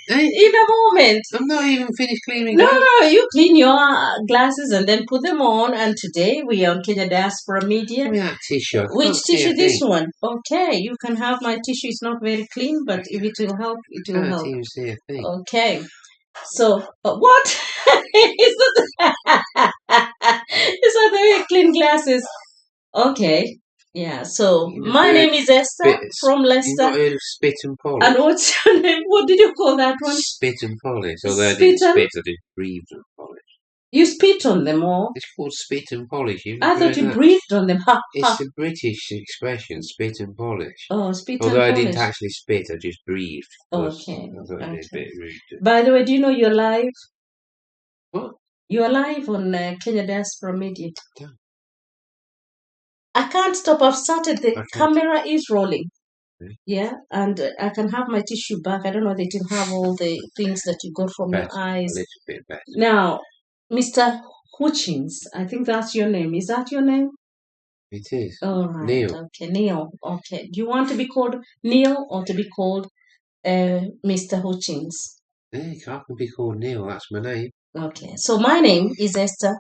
in a moment. I'm not even finished cleaning. No, you clean your glasses and then put them on. And today we are on Kenya Diaspora Media. Give me that tissue. Which tissue? This one. Okay, you can have my tissue. It's not very clean, but if it will help, it will help. I can't even see a thing. Okay. So, what? Is that the way you clean glasses? Okay. Yeah. So, my name is Esther from Leicester. You've not heard of spit and polish? And what's your name? What did you call that one? Spit and polish. Although I didn't spit, I did breathe and polish. You spit on them, or? It's called spit and polish. I thought you breathed on them. Ha, it's a British expression, spit and polish. Oh, spit Although and polish. I didn't actually spit, I just breathed. Okay. I thought it'd be a bit rude. By the way, do you know you're live? What? You're live on Kenya Diaspora Media. Yeah. I can't stop. I've started. The camera is rolling. Okay. Yeah, and I can have my tissue back. I don't know. They didn't have all the things that you got from your eyes. A little bit better. Now, Mr. Hutchins, I think that's your name. Is that your name? It is. All right. Neil. Okay, Neil. Okay. Do you want to be called Neil or to be called Mr. Hutchins? Yeah, I can be called Neil. That's my name. Okay. So my name is Esther,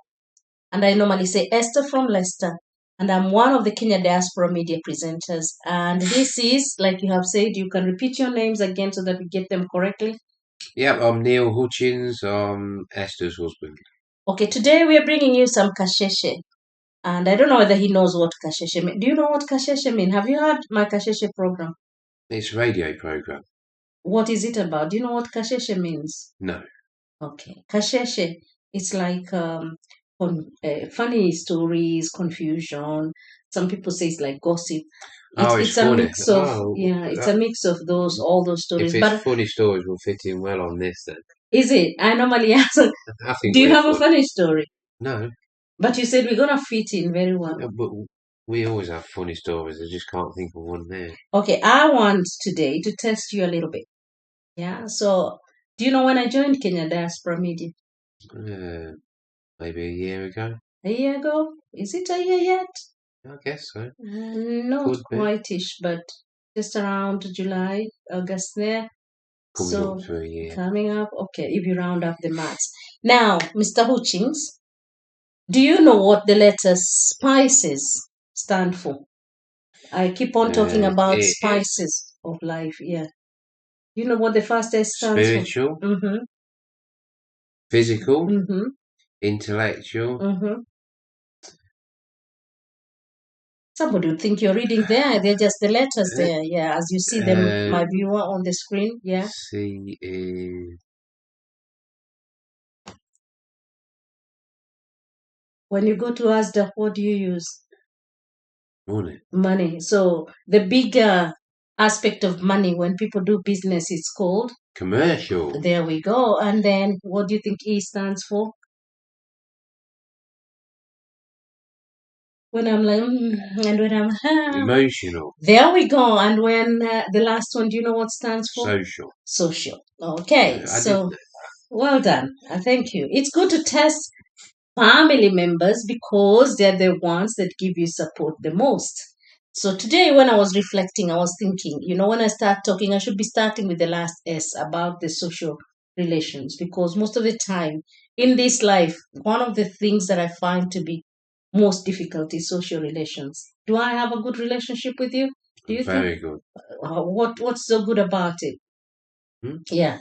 and I normally say Esther from Leicester. And I'm one of the Kenya Diaspora Media presenters. And this is, like you have said, you can repeat your names again so that we get them correctly. Yep, I'm Neil Hutchins. I'm Esther's husband. Okay, today we are bringing you some kasheshe. And I don't know whether he knows what kasheshe means. Do you know what kasheshe means? Have you heard my kasheshe program? It's a radio program. What is it about? Do you know what kasheshe means? No. Okay. Kasheshe, it's like funny stories, confusion. Some people say it's like gossip. It's a mix of it's a mix of all those stories. If it's funny stories, will fit in well on this then. Is it? I normally ask. Do you have a funny story? No. But you said we're gonna fit in very well. Yeah, but we always have funny stories. I just can't think of one there. Okay, I want today to test you a little bit. Yeah. So, do you know when I joined Kenya Diaspora Media? Maybe a year ago. A year ago? Is it a year yet? I guess so. Not quite-ish, but just around July, August there. Coming up to a year. Coming up. Okay, if you round up the maths. Now, Mr. Hutchins, do you know what the letters spices stand for? I keep on talking about spices of life. Yeah. You know what the first S stands Spiritual. for? Mm-hmm. Physical. Mm-hmm. Intellectual. Mm-hmm. Somebody would think you're reading there. They're just the letters there. Yeah, as you see them, my viewer on the screen. Yeah. C is. When you go to ASDA, what do you use? Money. Money. So the bigger aspect of money when people do business is called? Commercial. There we go. And then what do you think E stands for? When I'm like, and when I'm emotional. There we go. And when the last one, do you know what stands for? Social. Social. Okay. So well done. Thank you. It's good to test family members because they're the ones that give you support the most. So today when I was reflecting, I was thinking, when I start talking, I should be starting with the last S about the social relations, because most of the time in this life, one of the things that I find to be most difficult is social relations. Do I have a good relationship with you? Do you Very good. What's so good about it? Hmm? Yeah.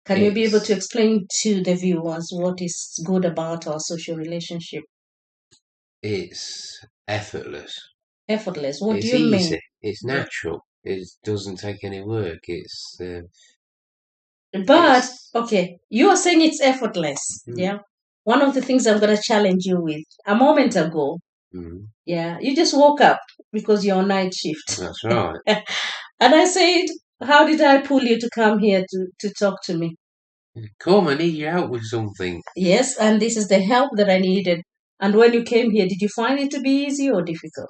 Can you be able to explain to the viewers what is good about our social relationship? It's effortless. Effortless. What do you mean? It's natural. It doesn't take any work. But okay, you are saying it's effortless. Yeah. One of the things I'm gonna challenge you with a moment ago. Yeah, you just woke up because you're on night shift. That's right. And I said, how did I pull you to come here to talk to me? Come, I need your help with something. Yes, and this is the help that I needed. And when you came here, did you find it to be easy or difficult?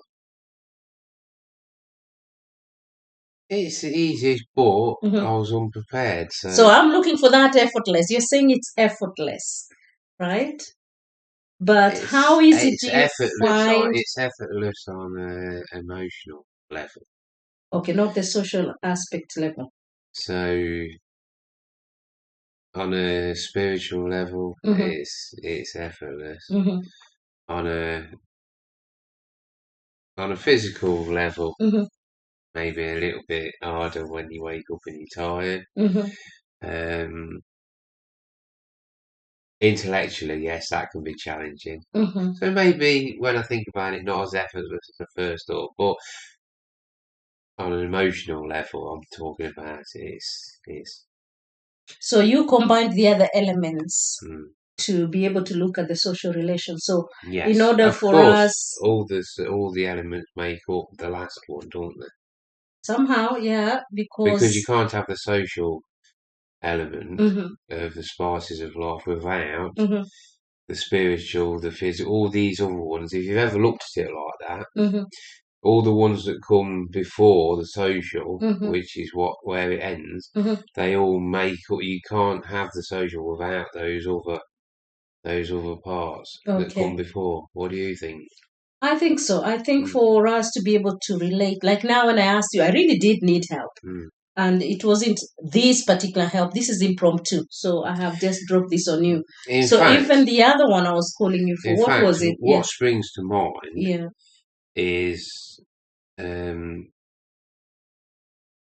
It's easy, but I was unprepared. So I'm looking for that effortless. You're saying it's effortless, right? But how easy do you find? It's effortless on an emotional level. Okay, not the social aspect level. So On a spiritual level, it's effortless. On a physical level, maybe a little bit harder when you wake up and you're tired. Intellectually, yes, that can be challenging. So maybe when I think about it, not as effortless as the first thought, but on an emotional level, I'm talking about it's. So you combined the other elements to be able to look at the social relations. So yes, in order of for course, us, all the elements make up the last one, don't they? Somehow, yeah, because you can't have the social element of the spices of life without the spiritual, the physical, all these other ones. If you've ever looked at it like that, all the ones that come before the social, which is where it ends, they all make up. You can't have the social without those other parts that come before. What do you think? I think so. I think for us to be able to relate, like now when I asked you, I really did need help. And it wasn't this particular help. This is impromptu. So I have just dropped this on you. In so fact, even the other one I was calling you for, what was it? What springs to mind is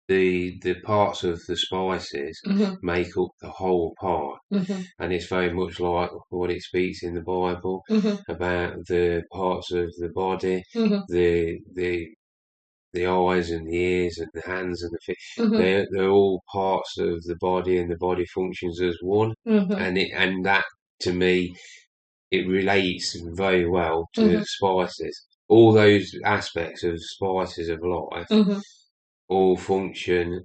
the parts of the spices make up the whole part, and it's very much like what it speaks in the Bible about the parts of the body, the eyes and the ears and the hands and the feet. They're all parts of the body, and the body functions as one. And that, to me, it relates very well to spices. All those aspects of spices of life all function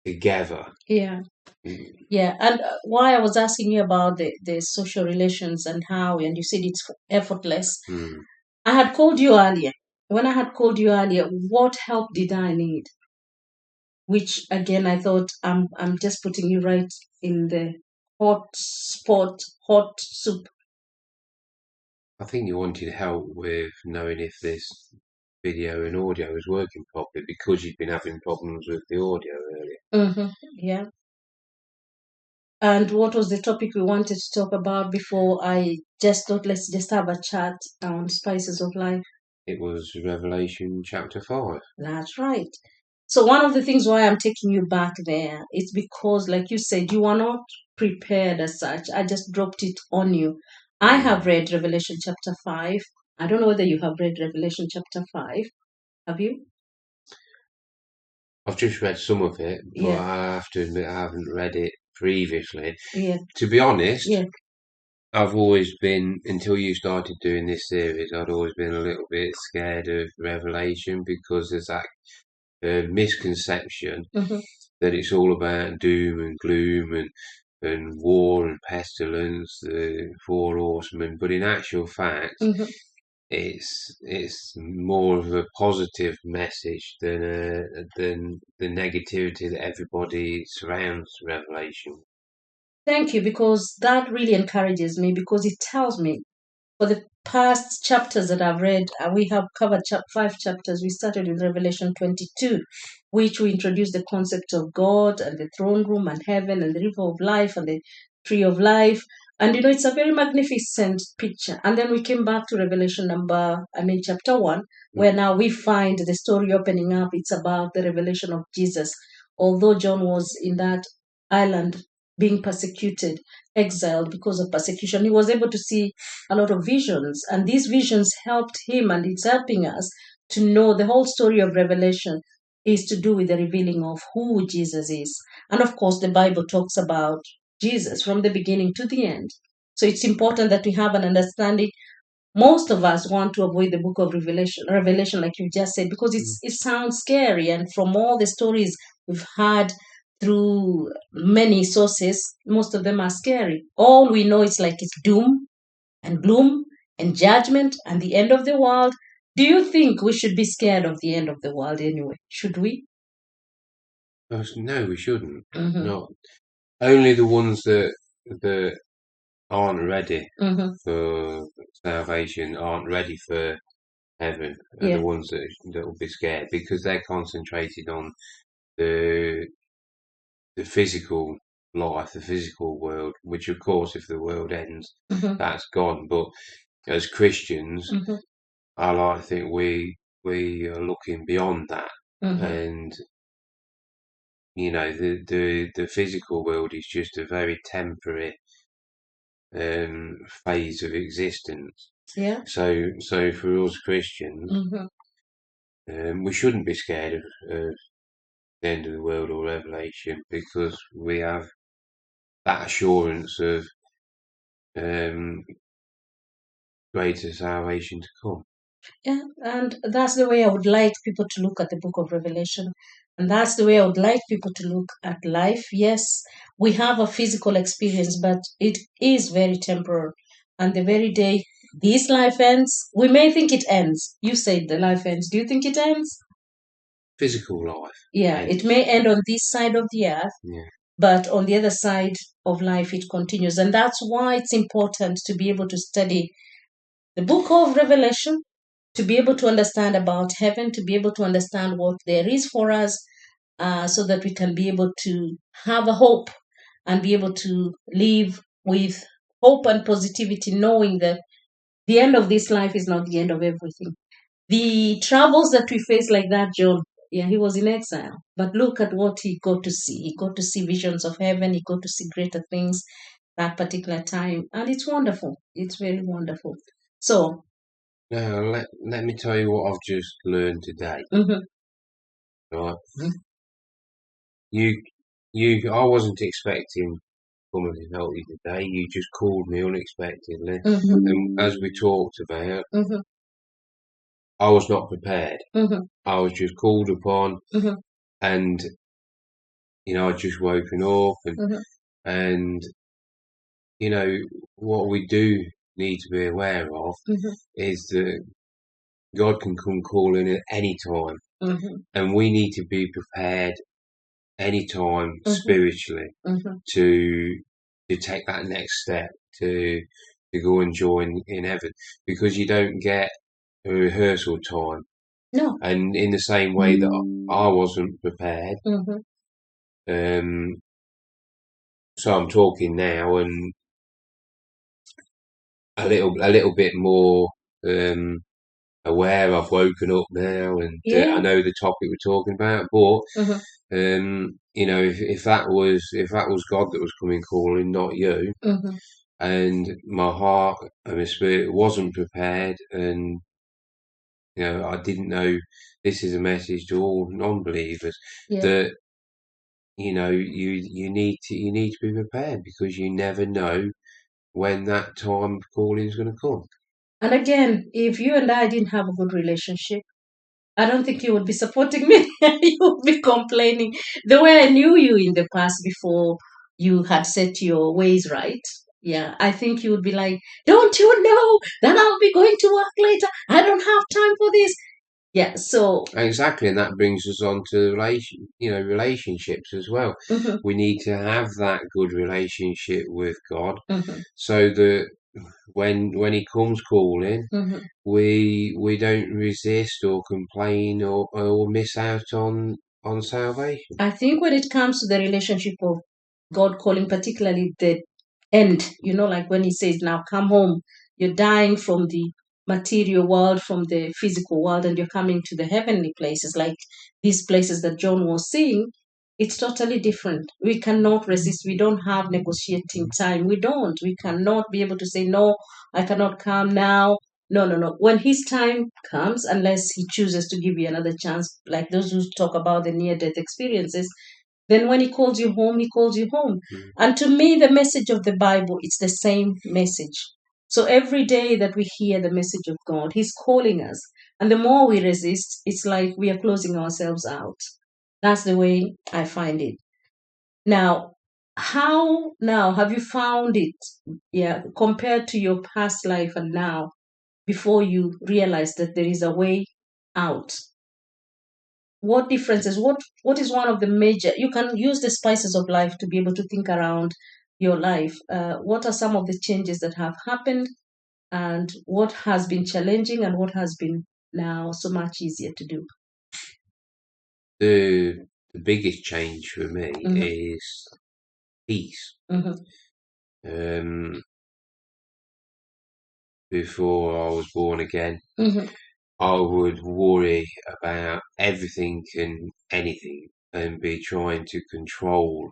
together. Yeah. And why I was asking you about the social relations and how, and you said it's effortless. I had called you earlier. When I had called you earlier, what help did I need? Which again, I thought I'm just putting you right in the hot spot, hot soup. I think you wanted help with knowing if this video and audio is working properly because you've been having problems with the audio earlier. Yeah. And what was the topic we wanted to talk about before I just thought let's just have a chat on spices of life? It was Revelation chapter 5. That's right. So one of the things why I'm taking you back there is because, like you said, you are not prepared as such. I just dropped it on you. I have read Revelation chapter 5. I don't know whether you have read Revelation chapter 5. Have you? I've just read some of it, but I have to admit I haven't read it previously. To be honest, I've always been, until you started doing this series, I'd always been a little bit scared of Revelation because there's that misconception that it's all about doom and gloom and war and pestilence, the four horsemen. But in actual fact, it's more of a positive message than the negativity that everybody surrounds Revelation. Thank you, because that really encourages me, because it tells me for the past chapters that I've read, we have covered 5 chapters. We started with Revelation 22, which we introduced the concept of God and the throne room and heaven and the river of life and the tree of life. And it's a very magnificent picture. And then we came back to Revelation chapter 1, where now we find the story opening up. It's about the revelation of Jesus. Although John was in that island being persecuted, exiled because of persecution, he was able to see a lot of visions, and these visions helped him, and it's helping us to know the whole story of Revelation is to do with the revealing of who Jesus is. And of course, the Bible talks about Jesus from the beginning to the end. So it's important that we have an understanding. Most of us want to avoid the book of Revelation, like you just said, because it sounds scary. And from all the stories we've had through many sources, most of them are scary. All we know is like it's doom and gloom and judgment and the end of the world. Do you think we should be scared of the end of the world anyway? Should we? No, we shouldn't. Not only the ones that aren't ready for salvation, aren't ready for heaven, are the ones that will be scared because they're concentrated on the physical life, the physical world, which of course, if the world ends, that's gone. But as Christians, I like to think we are looking beyond that, and the physical world is just a very temporary phase of existence. Yeah. So for us Christians, we shouldn't be scared of the end of the world or Revelation, because we have that assurance of greater salvation to come. Yeah, and that's the way I would like people to look at the book of Revelation. And that's the way I would like people to look at life. Yes, we have a physical experience, but it is very temporal. And the very day this life ends, we may think it ends. You said the life ends. Do you think it ends? Physical life. Yeah, it may end on this side of the earth, but on the other side of life, it continues. And that's why it's important to be able to study the book of Revelation, to be able to understand about heaven, to be able to understand what there is for us, so that we can be able to have a hope and be able to live with hope and positivity, knowing that the end of this life is not the end of everything. The troubles that we face, like that John, yeah, he was in exile, but look at what he got to see. He got to see visions of heaven. He got to see greater things that particular time, and it's wonderful. It's very wonderful. So now let me tell you what I've just learned today. Right, I wasn't expecting someone to help you today. You just called me unexpectedly, and as we talked about, I was not prepared. I was just called upon, and I'd just woken up, and what we do need to be aware of is that God can come calling at any time, and we need to be prepared any time spiritually to take that next step, to go and join in heaven, because you don't get a rehearsal time. No. And in the same way that I wasn't prepared, so I'm talking now, and a little bit more aware. I've woken up now, and I know the topic we're talking about. But if that was God that was coming calling, not you, and my heart and my spirit wasn't prepared, and I didn't know this is a message to all non-believers, that you need to be prepared, because you never know when that time of calling is going to come. And again, if you and I didn't have a good relationship, I don't think you would be supporting me. You would be complaining. The way I knew you in the past, before you had set your ways right, yeah, I think you would be like, don't you know that I'll be going to work later? I don't have time for this. Yeah, so exactly, and that brings us on to relationships as well. We need to have that good relationship with God, so that when He comes calling, we don't resist or complain or miss out on salvation. I think when it comes to the relationship of God calling, particularly the end, like when He says, now come home, you're dying from the material world, from the physical world, and you're coming to the heavenly places, like these places that John was seeing. It's totally different. We cannot resist. We don't have negotiating time. We cannot be able to say, no, I cannot come now. No. When His time comes, unless He chooses to give you another chance, like those who talk about the near-death experiences, then when He calls you home, He calls you home. And to me, the message of the Bible, it's the same message. So every day that we hear the message of God, He's calling us. And the more we resist, it's like we are closing ourselves out. That's the way I find it. Now, how now have you found it, compared to your past life and now, before you realize that there is a way out? What differences? What is one of the major? You can use the spices of life to be able to think around your life. What are some of the changes that have happened, and what has been challenging, and what has been now so much easier to do? The biggest change for me is peace. Before I was born again, I would worry about everything and anything and be trying to control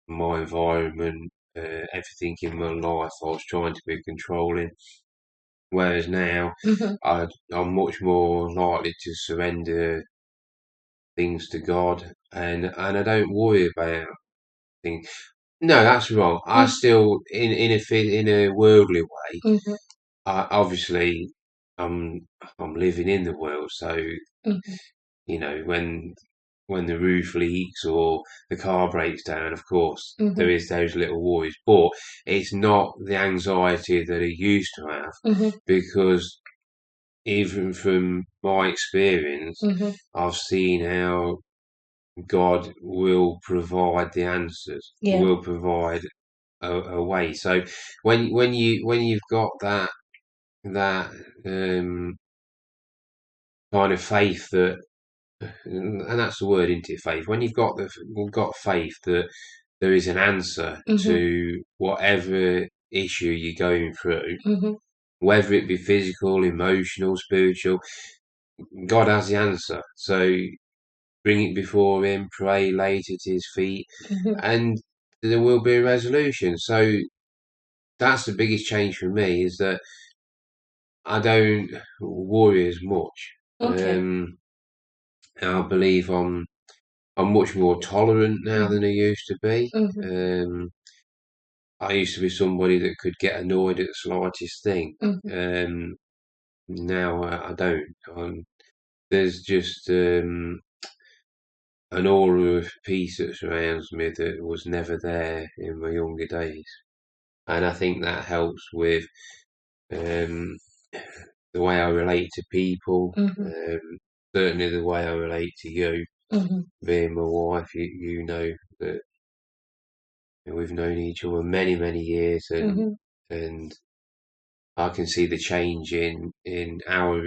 my environment, everything in my life. I was trying to be controlling. Whereas now, I'm much more likely to surrender things to God, and I don't worry about things. No, that's wrong. I still, in a worldly way, obviously, I'm living in the world, so you know when the roof leaks or the car breaks down, of course, there is those little worries, but it's not the anxiety that I used to have, because even from my experience, I've seen how God will provide the answers, will provide a way. So when you've got that kind of faith that, and that's the word, isn't it? Faith. When you've got faith that there is an answer to whatever issue you're going through, whether it be physical, emotional, spiritual, God has the answer. So bring it before Him, pray, lay it at His feet, and there will be a resolution. So that's the biggest change for me, is that I don't worry as much. I believe I'm much more tolerant now than I used to be. I used to be somebody that could get annoyed at the slightest thing. Now I don't. There's just an aura of peace that surrounds me that was never there in my younger days, and I think that helps with the way I relate to people. Certainly the way I relate to you, being my wife. You know that we've known each other many, many years, and I can see the change in how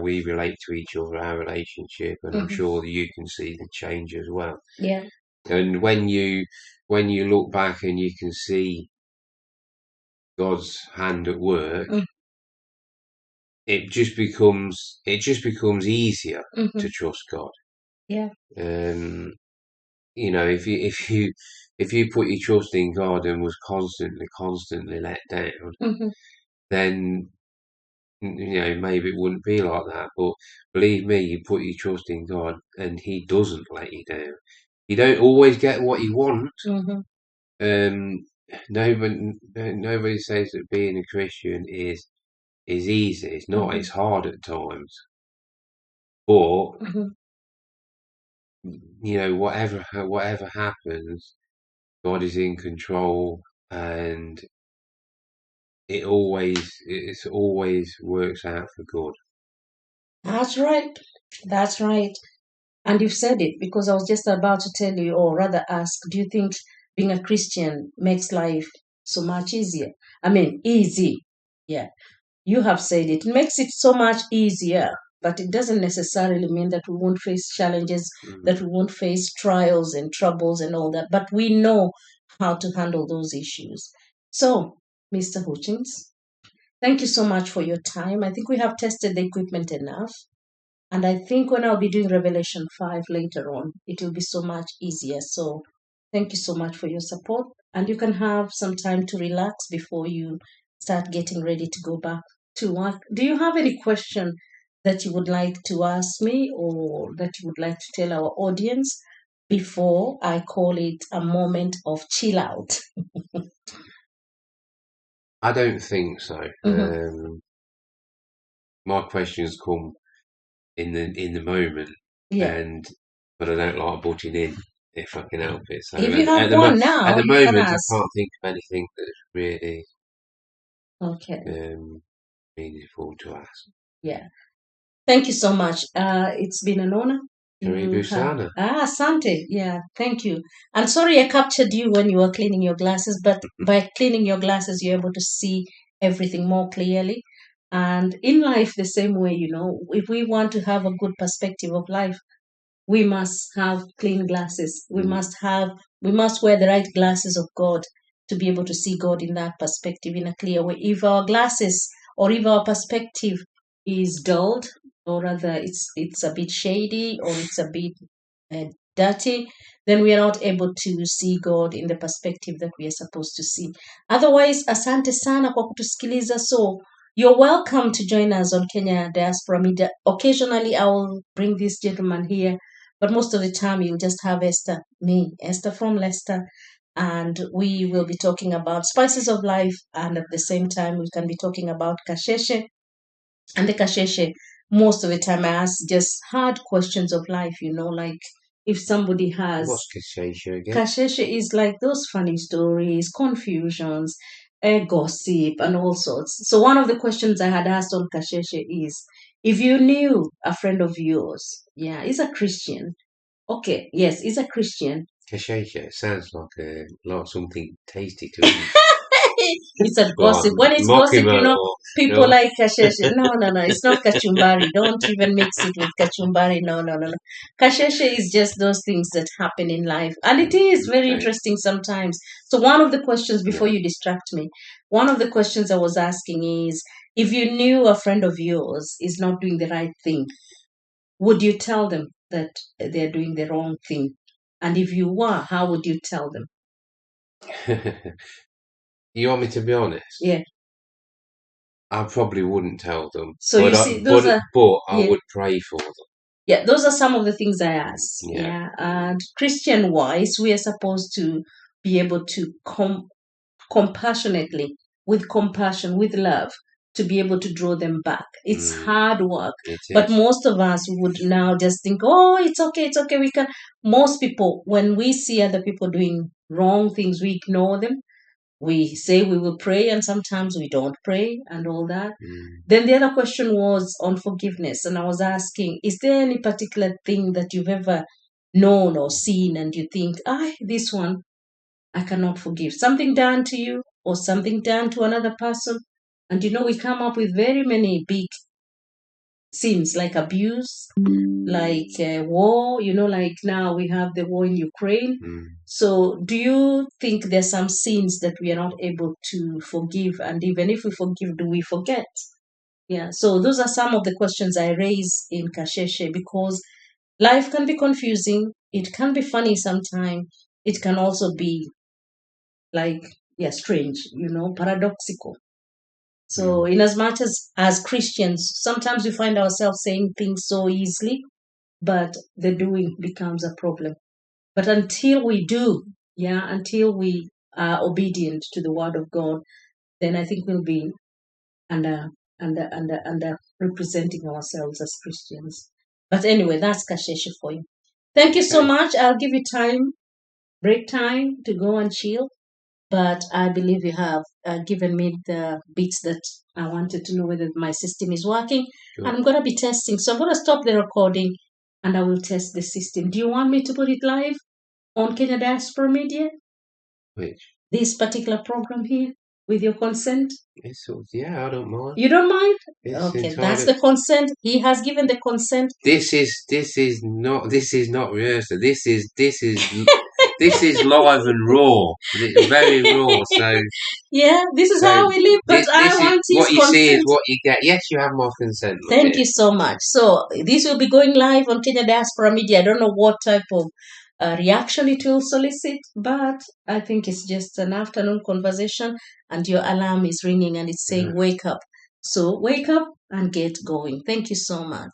we relate to each other, our relationship, and I'm sure that you can see the change as well. Yeah. And when you look back and you can see God's hand at work, it just becomes easier to trust God. Yeah. You know, if you put your trust in God and was constantly let down, then you know maybe it wouldn't be like that. But believe me, you put your trust in God, and He doesn't let you down. You don't always get what you want. Nobody says that being a Christian is easy. It's not. It's hard at times. But you know, whatever happens, God is in control, and it always works out for good. That's right. That's right. And you've said it, because I was just about to tell you, or rather ask, do you think being a Christian makes life so much easier? I mean, easy. Yeah. You have said it. It makes it so much easier, but it doesn't necessarily mean that we won't face challenges, that we won't face trials and troubles and all that. But we know how to handle those issues. So, Mr. Hutchins, thank you so much for your time. I think we have tested the equipment enough. And I think when I'll be doing Revelation 5 later on, it will be so much easier. So thank you so much for your support. And you can have some time to relax before you start getting ready to go back to work. Do you have any question that you would like to ask me, or that you would like to tell our audience before I call it a moment of chill out? I don't think so. My questions come in the moment, but I don't like butting in if I can help it. So if you have one now, at the moment, I can't think of anything that's really meaningful to ask. Yeah. Thank you so much. It's been an honor. Asante. Yeah, thank you. I'm sorry I captured you when you were cleaning your glasses, but by cleaning your glasses, you're able to see everything more clearly. And in life, the same way, you know, if we want to have a good perspective of life, we must have clean glasses. We must have We must wear the right glasses of God to be able to see God in that perspective in a clear way. If our glasses or if our perspective is dulled, or rather it's a bit shady or it's a bit dirty, then we are not able to see God in the perspective that we are supposed to see. Otherwise, asante sana kwa kutusikiliza. So you're welcome to join us on Kenya Diaspora Media. Occasionally, I will bring this gentleman here, but most of the time, you'll just have Esther from Leicester, and we will be talking about spices of life, and at the same time, we can be talking about kasheshe. And the kasheshe, most of the time, I ask just hard questions of life, like if somebody has... What's kasheshe again? Kasheshe is like those funny stories, confusions, gossip, and all sorts. So one of the questions I had asked on kasheshe is, if you knew a friend of yours, he's a Christian. Okay, yes, he's a Christian. Kasheshe sounds like something tasty to eat. It's a gossip. When it's gossip, people like kasheshe. No, it's not kachumbari. Don't even mix it with kachumbari. No. Kasheshe is just those things that happen in life. And it is very interesting sometimes. So one of the questions, before you distract me, one of the questions I was asking is, if you knew a friend of yours is not doing the right thing, would you tell them that they're doing the wrong thing? And if you were, how would you tell them? You want me to be honest? Yeah. I probably wouldn't tell them. So you see, I would pray for them. Yeah, those are some of the things I ask. Yeah. And Christian-wise, we are supposed to be able to compassionately, with compassion, with love, to be able to draw them back. It's hard work. But most of us would now just think, oh, it's okay. We can. Most people, when we see other people doing wrong things, we ignore them. We say we will pray, and sometimes we don't pray and all that. Then the other question was on forgiveness. And I was asking, is there any particular thing that you've ever known or seen and you think, this one I cannot forgive? Something done to you or something done to another person. And we come up with very many big sins like abuse, like war, like now we have the war in Ukraine. So do you think there's some sins that we are not able to forgive? And even if we forgive, do we forget? Yeah, so those are some of the questions I raise in Kasheshe, because life can be confusing. It can be funny sometimes. It can also be strange, paradoxical. So in as much as Christians, sometimes we find ourselves saying things so easily, but the doing becomes a problem. But until we do, until we are obedient to the word of God, then I think we'll be under representing ourselves as Christians. But anyway, that's Kasheshe for you. Thank you so much. I'll give you break time to go and chill. But I believe you have given me the bits that I wanted to know whether my system is working. Sure. And I'm going to be testing. So I'm going to stop the recording and I will test the system. Do you want me to put it live on Kenya Diaspora Media? Which? This particular program here, with your consent? I don't mind. You don't mind? Okay, that's the consent. He has given the consent. This is not rehearsal. This is this is live and raw. Very raw. So this is how we live. But I want his what you consent. see is what you get. Yes, you have my consent. Thank you so much. So this will be going live on Kenya Diaspora Media. I don't know what type of reaction it will solicit, but I think it's just an afternoon conversation, and your alarm is ringing and it's saying wake up. So wake up and get going. Thank you so much.